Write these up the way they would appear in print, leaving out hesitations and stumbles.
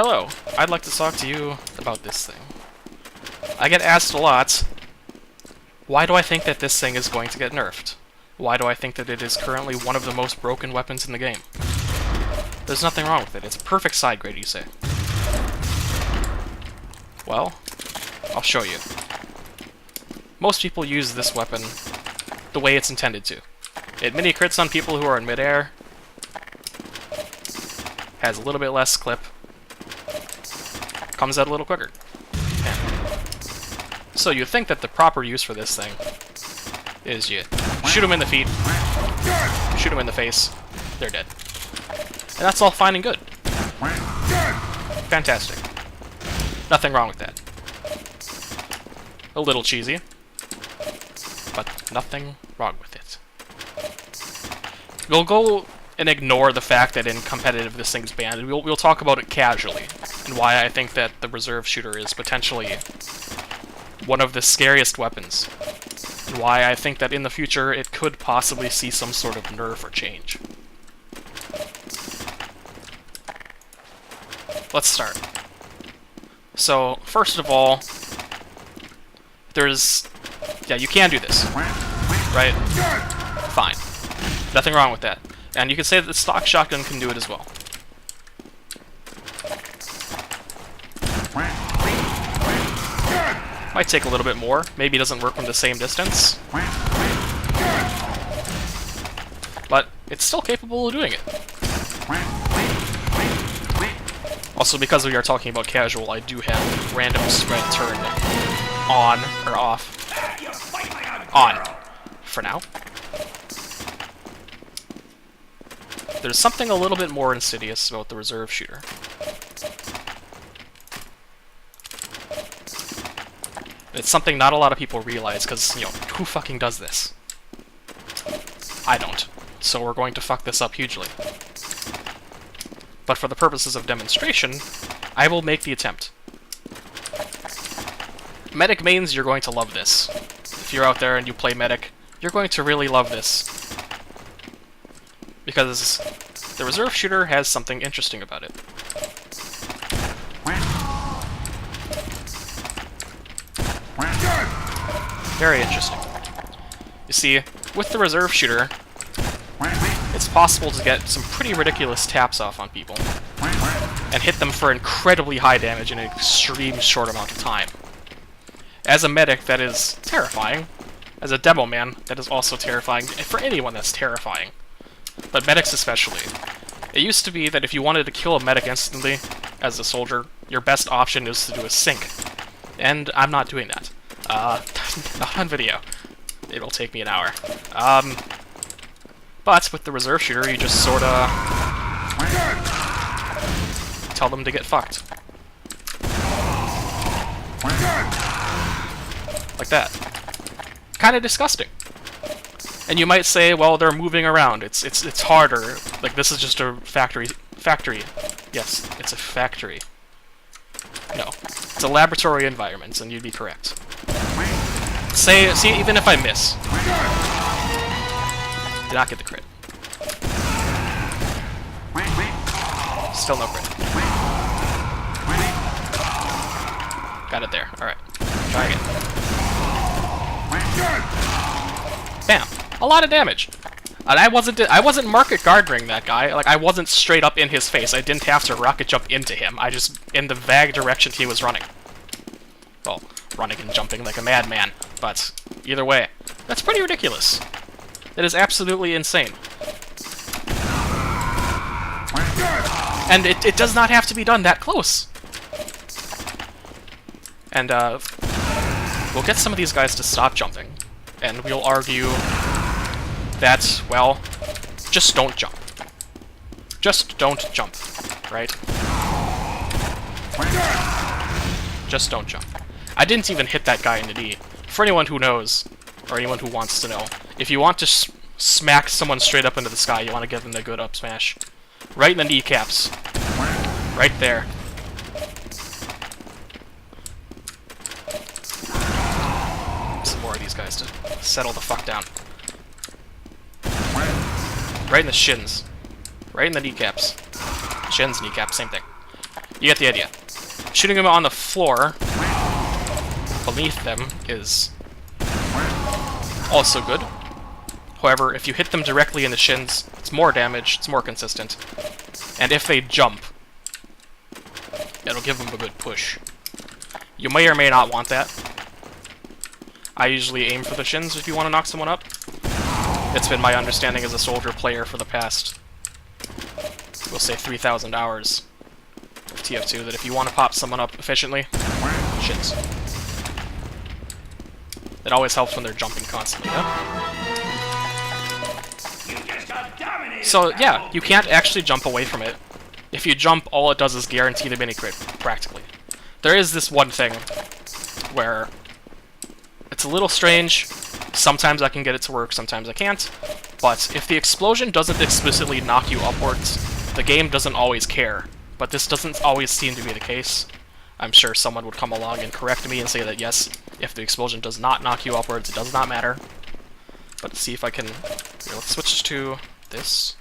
Hello, I'd like to talk to you about this thing. I get asked a lot, why do I think that this thing is going to get nerfed? Why do I think that it is currently one of the most broken weapons in the game? There's nothing wrong with it. It's a perfect side grade, you say. Well, I'll show you. Most people use this weapon the way it's intended to. It mini-crits on people who are in midair, has a little bit less clip, comes out a little quicker. So you think that the proper use for this thing is you shoot them in the feet, shoot them in the face, they're dead. And that's all fine and good. Fantastic. Nothing wrong with that. A little cheesy, but nothing wrong with it. We'll go and ignore the fact that in competitive this thing's banned, and we'll talk about it casually, and why I think that the reserve shooter is potentially one of the scariest weapons, and why I think that in the future it could possibly see some sort of nerf or change. Let's start. So, first of all, yeah, you can do this, right? Fine. Nothing wrong with that. And you can say that the stock shotgun can do it as well. Might take a little bit more. Maybe it doesn't work from the same distance. But it's still capable of doing it. Also, because we are talking about casual, I do have random spread turned on, or off. On. For now. There's something a little bit more insidious about the reserve shooter. It's something not a lot of people realize, because, you know, who fucking does this? I don't. So we're going to fuck this up hugely. But for the purposes of demonstration, I will make the attempt. Medic mains, you're going to love this. If you're out there and you play medic, you're going to really love this. Because the reserve shooter has something interesting about it. Very interesting. You see, with the reserve shooter, it's possible to get some pretty ridiculous taps off on people, and hit them for incredibly high damage in an extreme short amount of time. As a medic, that is terrifying. As a demo man, that is also terrifying. And for anyone, that's terrifying. But medics especially. It used to be that if you wanted to kill a medic instantly, as a soldier, your best option is to do a sync. And I'm not doing that. Not on video. It'll take me an hour. But with the reserve shooter, you just sorta tell them to get fucked. Like that. Kinda disgusting. And you might say, well, they're moving around. It's harder. Like, this is just a factory. Yes, it's a factory. No, it's a laboratory environment, and you'd be correct. See, even if I miss, did not get the crit. Still no crit. Got it there. All right, try again. Bam. A lot of damage. And I wasn't market guarding that guy. Like, I wasn't straight up in his face. I didn't have to rocket jump into him. I just in the vague direction he was running. Well, running and jumping like a madman. But either way, that's pretty ridiculous. That is absolutely insane. And it does not have to be done that close. And we'll get some of these guys to stop jumping. And we'll argue that, well, just don't jump. Just don't jump, right? Just don't jump. I didn't even hit that guy in the knee. For anyone who knows, or anyone who wants to know, if you want to smack someone straight up into the sky, you want to give them the good up smash. Right in the kneecaps. Right there. Some more of these guys to settle the fuck down. Right in the shins. Right in the kneecaps. Shins, kneecaps, same thing. You get the idea. Shooting them on the floor beneath them is also good. However, if you hit them directly in the shins, it's more damage, it's more consistent. And if they jump, it'll give them a good push. You may or may not want that. I usually aim for the shins if you want to knock someone up. It's been my understanding as a soldier player for the past, we'll say 3,000 hours of TF2, that if you want to pop someone up efficiently, shins. It always helps when they're jumping constantly, huh? So, yeah, you can't actually jump away from it. If you jump, all it does is guarantee the mini-crit, practically. There is this one thing where it's a little strange. Sometimes I can get it to work, sometimes I can't. But if the explosion doesn't explicitly knock you upwards, the game doesn't always care. But this doesn't always seem to be the case. I'm sure someone would come along and correct me and say that yes, if the explosion does not knock you upwards, it does not matter. But let's see if I can... Here, let's switch to this.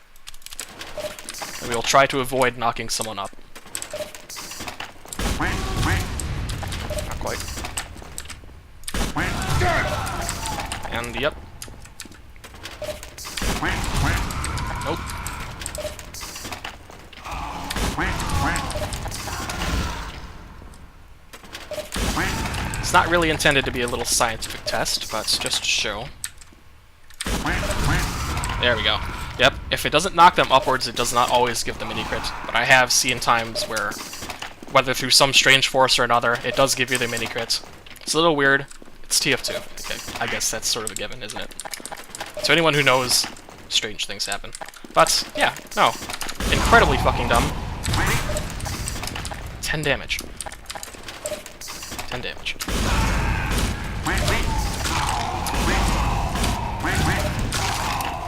And we'll try to avoid knocking someone up. Not quite. And, yep. Nope. It's not really intended to be a little scientific test, but just to show. There we go. Yep, if it doesn't knock them upwards, it does not always give them any crit. But I have seen times where, whether through some strange force or another, it does give you the mini crit. It's a little weird. It's TF2. Okay, I guess that's sort of a given, isn't it? To anyone who knows, strange things happen. But, yeah, no. Incredibly fucking dumb. 10 damage. 10 damage.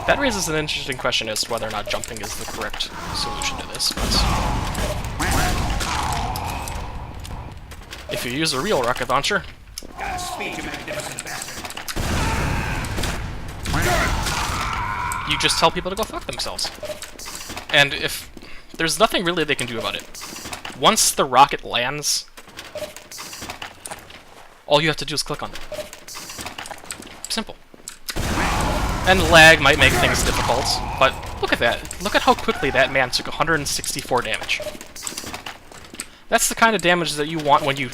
That raises an interesting question as to whether or not jumping is the correct solution to this, but... If you use a real rocket launcher... You just tell people to go fuck themselves. And if... There's nothing really they can do about it. Once the rocket lands, all you have to do is click on it. Simple. And lag might make things difficult, but look at that. Look at how quickly that man took 164 damage. That's the kind of damage that you want when you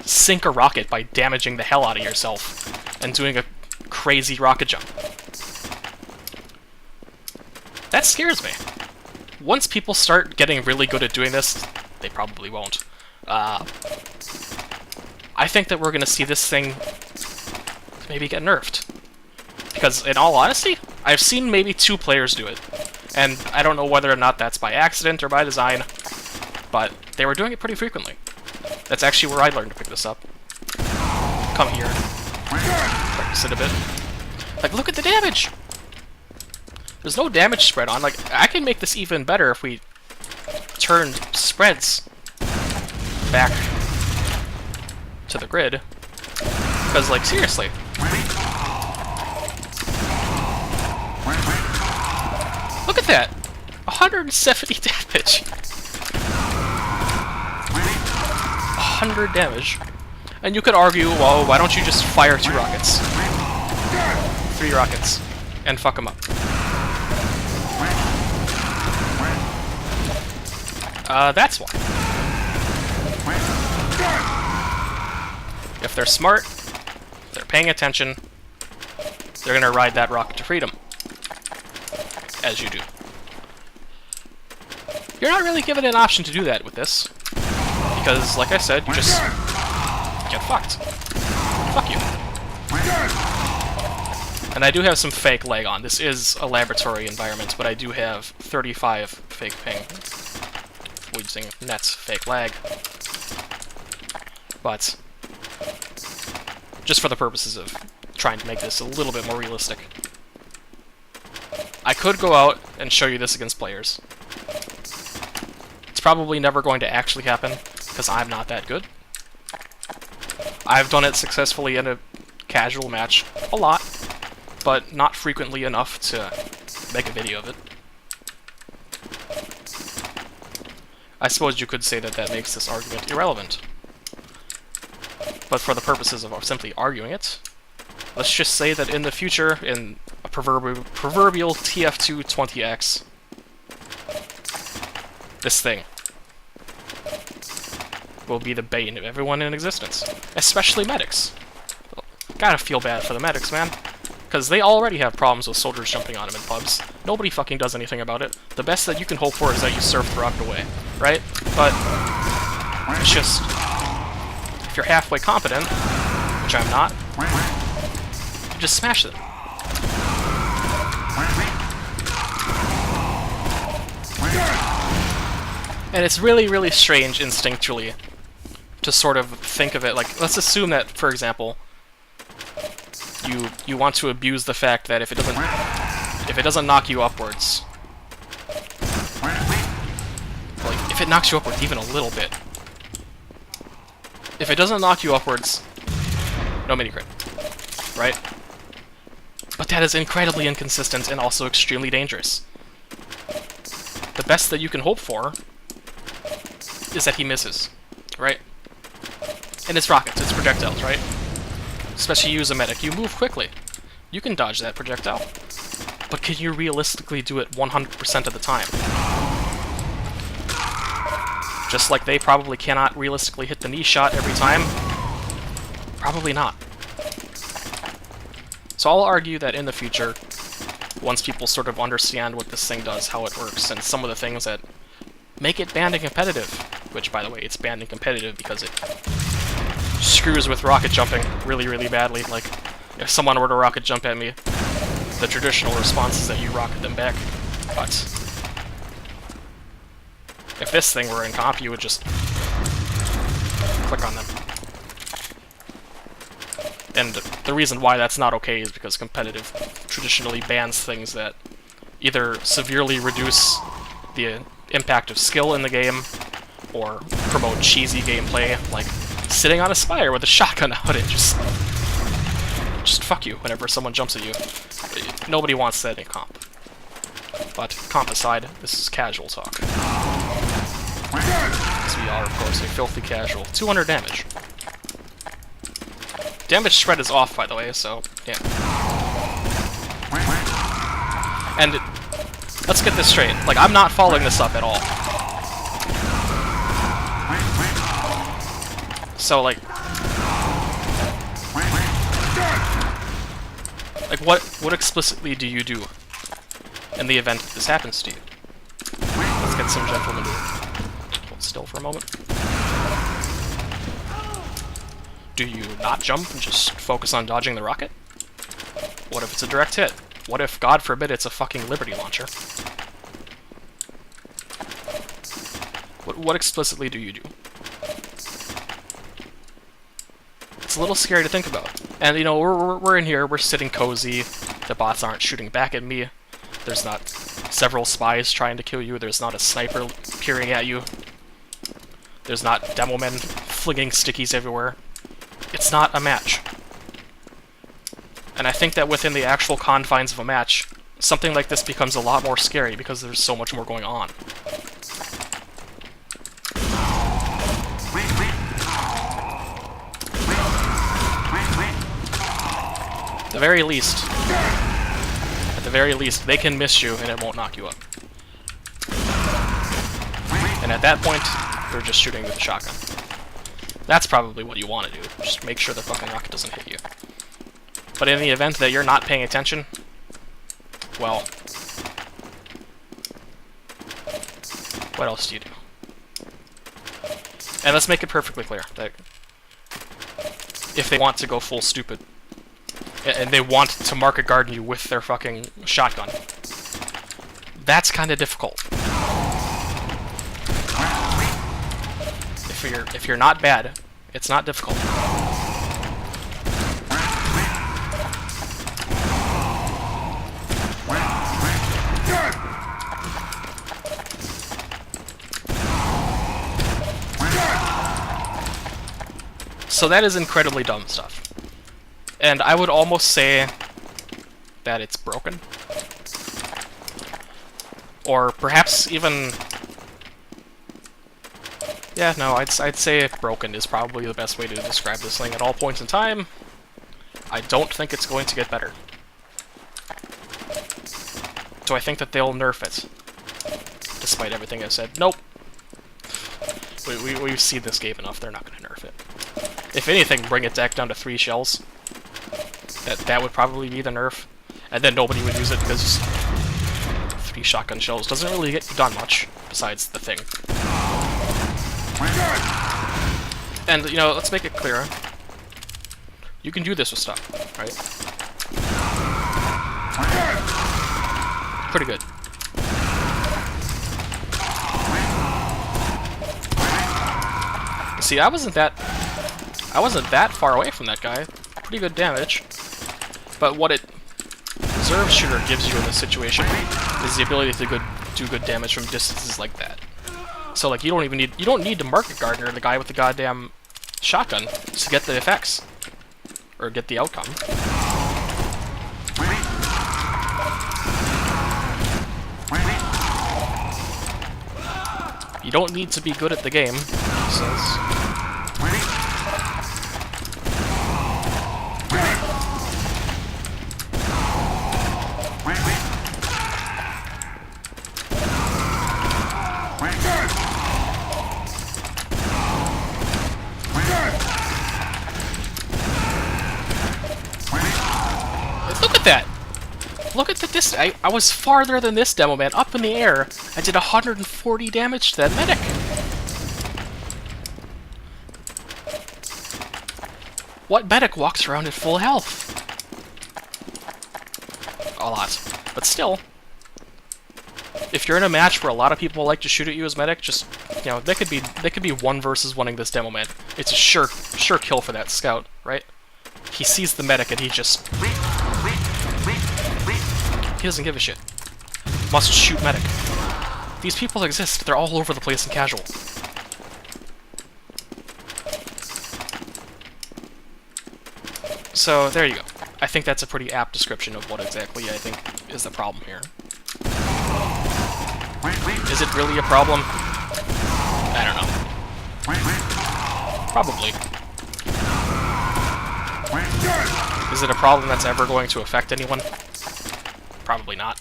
sink a rocket by damaging the hell out of yourself and doing a crazy rocket jump. That scares me. Once people start getting really good at doing this, they probably won't. I think that we're going to see this thing maybe get nerfed. Because, in all honesty, I've seen maybe 2 players do it. And I don't know whether or not that's by accident or by design, but they were doing it pretty frequently. That's actually where I learned to pick this up. Come here. Practice it a bit. Like, look at the damage! There's no damage spread on. Like, I can make this even better if we turn spreads back to the grid. Because, like, seriously. Look at that! 170 damage! 100 damage. And you could argue, well, why don't you just fire 2 rockets? 3 rockets. And fuck them up. That's why. If they're smart, if they're paying attention, they're gonna ride that rocket to freedom. As you do. You're not really given an option to do that with this. Because, like I said, you just get fucked. Fuck you. And I do have some fake lag on. This is a laboratory environment, but I do have 35 fake ping. Using net's fake lag. But, just for the purposes of trying to make this a little bit more realistic. I could go out and show you this against players. It's probably never going to actually happen, because I'm not that good. I've done it successfully in a casual match a lot, but not frequently enough to make a video of it. I suppose you could say that that makes this argument irrelevant. But for the purposes of simply arguing it, let's just say that in the future, in a proverbial TF2 20X, this thing will be the bane of everyone in existence, especially medics. Gotta feel bad for the medics, man. Because they already have problems with soldiers jumping on them in pubs. Nobody fucking does anything about it. The best that you can hope for is that you surf the rocket away, right? But it's just, if you're halfway competent, which I'm not, you just smash them. And it's really, really strange instinctually to sort of think of it like, let's assume that, for example, you want to abuse the fact that if it doesn't knock you upwards, like if it knocks you upwards even a little bit, if it doesn't knock you upwards, no mini crit, right? But that is incredibly inconsistent and also extremely dangerous. The best that you can hope for is that he misses, right? And it's rockets, it's projectiles, right? Especially you as a medic, you move quickly. You can dodge that projectile. But can you realistically do it 100% of the time? Just like they probably cannot realistically hit the knee shot every time. Probably not. So I'll argue that in the future, once people sort of understand what this thing does, how it works, and some of the things that make it banned and competitive, which, by the way, it's banned and competitive because it screws with rocket jumping really, really badly. Like, if someone were to rocket jump at me, the traditional response is that you rocket them back. But if this thing were in comp, you would just click on them. And the reason why that's not okay is because competitive traditionally bans things that either severely reduce the impact of skill in the game or promote cheesy gameplay, like sitting on a spire with a shotgun out and just fuck you whenever someone jumps at you. Nobody wants that in comp. But comp aside, this is casual talk. Because we are, of course, a filthy casual. 200 damage. Damage spread is off, by the way, so yeah. And let's get this straight. Like, I'm not following this up at all. So, like, what explicitly do you do in the event that this happens to you? Let's get some gentle maneuver. Hold still for a moment. Do you not jump and just focus on dodging the rocket? What if it's a direct hit? What if, God forbid, it's a fucking Liberty launcher? What explicitly do you do? It's a little scary to think about. And, you know, we're in here, we're sitting cozy, the bots aren't shooting back at me, there's not several spies trying to kill you, there's not a sniper peering at you, there's not demo men flinging stickies everywhere. It's not a match. And I think that within the actual confines of a match, something like this becomes a lot more scary because there's so much more going on. At the very least, they can miss you and it won't knock you up. And at that point, they're just shooting with a shotgun. That's probably what you want to do. Just make sure the fucking rocket doesn't hit you. But in the event that you're not paying attention, well, what else do you do? And let's make it perfectly clear that if they want to go full stupid, and they want to market garden you with their fucking shotgun, that's kind of difficult. If you're not bad, it's not difficult. So that is incredibly dumb stuff. And I would almost say that it's broken. Or perhaps even Yeah, no, I'd say broken is probably the best way to describe this thing at all points in time. I don't think it's going to get better. Do I think that they'll nerf it? Despite everything I've said, nope. We've seen this game enough, they're not going to nerf it. If anything, bring it back down to 3 shells. That would probably be the nerf. And then nobody would use it because 3 shotgun shells doesn't really get done much, besides the thing. And, you know, let's make it clear. You can do this with stuff, right? Pretty good. See, I wasn't that far away from that guy. Pretty good damage. But what it reserve shooter gives you in this situation is the ability to do good damage from distances like that. So like you don't need to market gardener the guy with the goddamn shotgun to get the effects or get the outcome. You don't need to be good at the game, he says. Look at that! Look at the distance. I was farther than this demo man, up in the air. I did 140 damage to that medic. What medic walks around at full health? A lot. But still, if you're in a match where a lot of people like to shoot at you as medic, just, you know, they could be 1 versus 1ing this demo man. It's a sure kill for that scout, right? He sees the medic and he just... He doesn't give a shit. Must shoot medic. These people exist. They're all over the place in casual. So, there you go. I think that's a pretty apt description of what exactly I think is the problem here. Is it really a problem? I don't know. Probably. Is it a problem that's ever going to affect anyone? Probably not.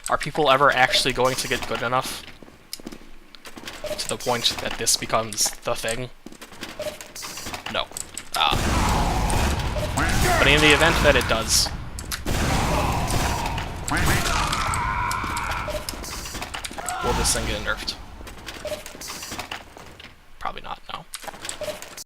Are people ever actually going to get good enough to the point that this becomes the thing? No. But in the event that it does, will this thing get nerfed? Probably not, no.